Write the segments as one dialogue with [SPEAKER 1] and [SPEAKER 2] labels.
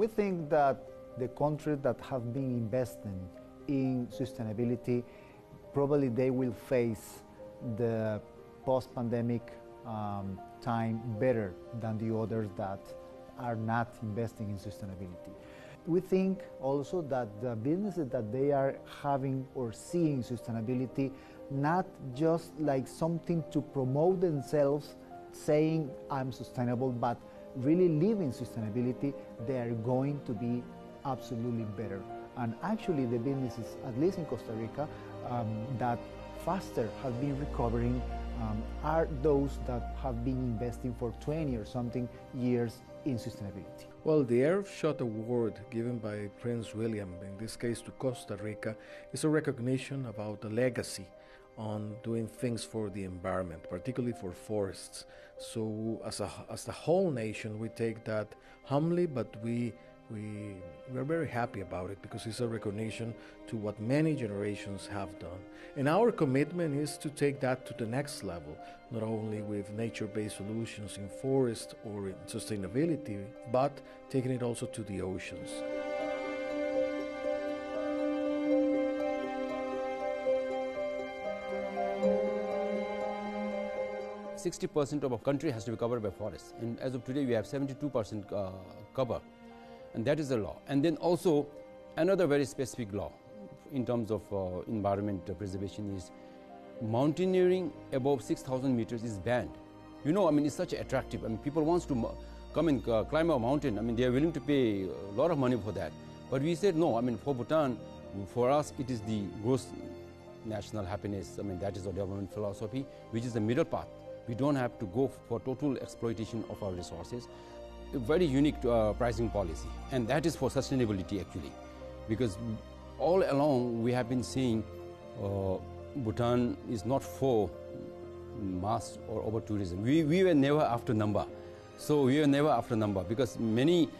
[SPEAKER 1] We think that the countries that have been investing in sustainability, probably they will face the post-pandemic time better than the others that are not investing in sustainability. We think also that the businesses that they are having or seeing sustainability not just like something to promote themselves saying I'm sustainable, but really living sustainability, they are going to be absolutely better. And actually the businesses, at least in Costa Rica, that faster have been recovering are those that have been investing for 20 or something years in sustainability.
[SPEAKER 2] Well, the Earthshot Award given by Prince William, in this case to Costa Rica, is a recognition about the legacy on doing things for the environment, particularly for forests. So as the whole nation, we take that humbly, but we're very happy about it because it's a recognition to what many generations have done. And our commitment is to take that to the next level, not only with nature-based solutions in forest or in sustainability, but taking it also to the oceans.
[SPEAKER 3] 60% of our country has to be covered by forests, and as of today we have 72% cover, and that is the law. And then also another very specific law in terms of environment preservation is mountaineering above 6,000 meters is banned. You know, I mean, it's such attractive. I mean, people want to come and climb a mountain. I mean, they are willing to pay a lot of money for that. But we said no. I mean, for Bhutan, for us, it is the gross national happiness. I mean, that is our development philosophy, which is the middle path. We don't have to go for total exploitation of our resources. A very unique pricing policy, and that is for sustainability actually, because all along we have been saying Bhutan is not for mass or over tourism. We were never after number. So we were never after number because many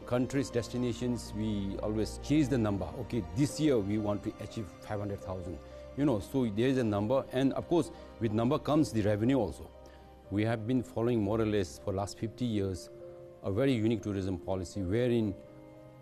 [SPEAKER 3] countries, destinations, we always chase the number. Okay, this year we want to achieve 500,000. You know, so there is a number, and of course with number comes the revenue also. We have been following more or less for last 50 years a very unique tourism policy wherein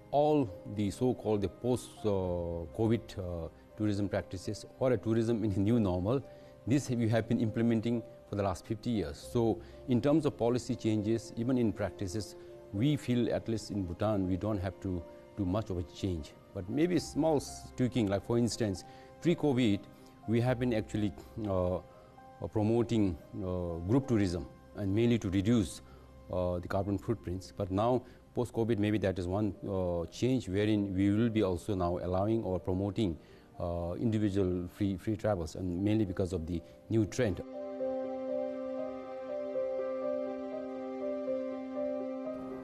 [SPEAKER 3] all the so-called the post-COVID tourism practices or a tourism in a new normal, this we have been implementing for the last 50 years. So in terms of policy changes, even in practices, we feel at least in Bhutan we don't have to do much of a change. But maybe small tweaking, like for instance, pre-COVID, we have been actually promoting group tourism and mainly to reduce the carbon footprints. But now, post-COVID, maybe that is one change wherein we will be also now allowing or promoting individual free travels, and mainly because of the new trend.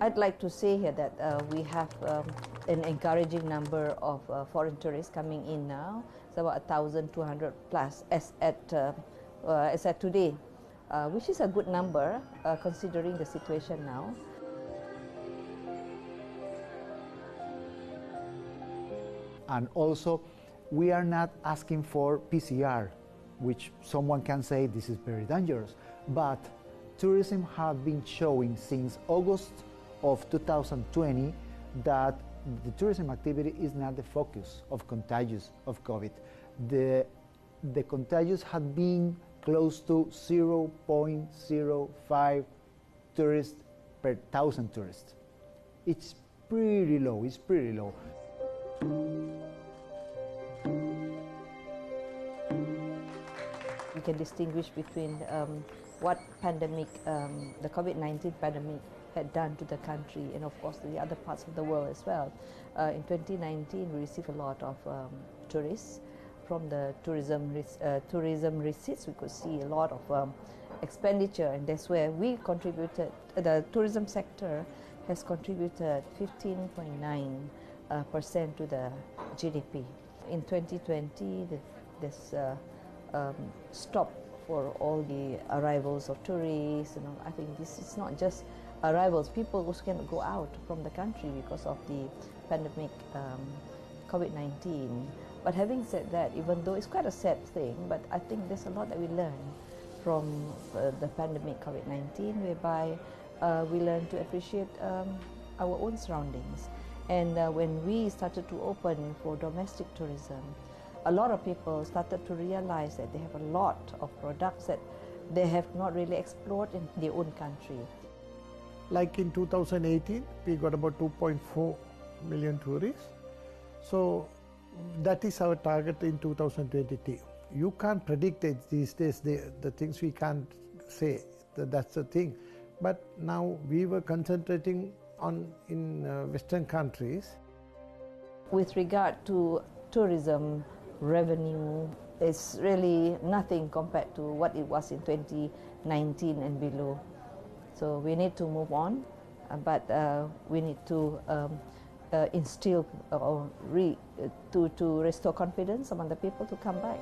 [SPEAKER 4] I'd like to say here that we have an encouraging number of foreign tourists coming in now. It's about 1,200 plus as at today, which is a good number considering the situation now.
[SPEAKER 1] And also, we are not asking for PCR, which someone can say this is very dangerous, but tourism have been showing since August of 2020 that the tourism activity is not the focus of contagious of COVID. The contagious had been close to 0.05 tourists per 1,000 tourists. It's pretty low,
[SPEAKER 4] We can distinguish between what pandemic, the COVID-19 pandemic had done to the country and of course the other parts of the world as well. In 2019 we received a lot of tourists. From the tourism receipts we could see a lot of expenditure, and that's where we contributed. The tourism sector has contributed 15.9% to the GDP. In 2020 there's stop for all the arrivals of tourists. You know, I think this is not just arrivals, people also cannot go out from the country because of the pandemic COVID-19. But having said that, even though it's quite a sad thing, but I think there's a lot that we learn from the pandemic COVID-19, whereby we learn to appreciate our own surroundings. And when we started to open for domestic tourism, a lot of people started to realize that they have a lot of products that they have not really explored in their own country.
[SPEAKER 5] Like in 2018, we got about 2.4 million tourists. So that is our target in 2022. You can't predict it these days, the things we can't say, that's the thing. But now we were concentrating on in Western countries.
[SPEAKER 4] With regard to tourism revenue, it's really nothing compared to what it was in 2019 and below. So we need to move on, but we need to instill or to restore confidence among the people to come back.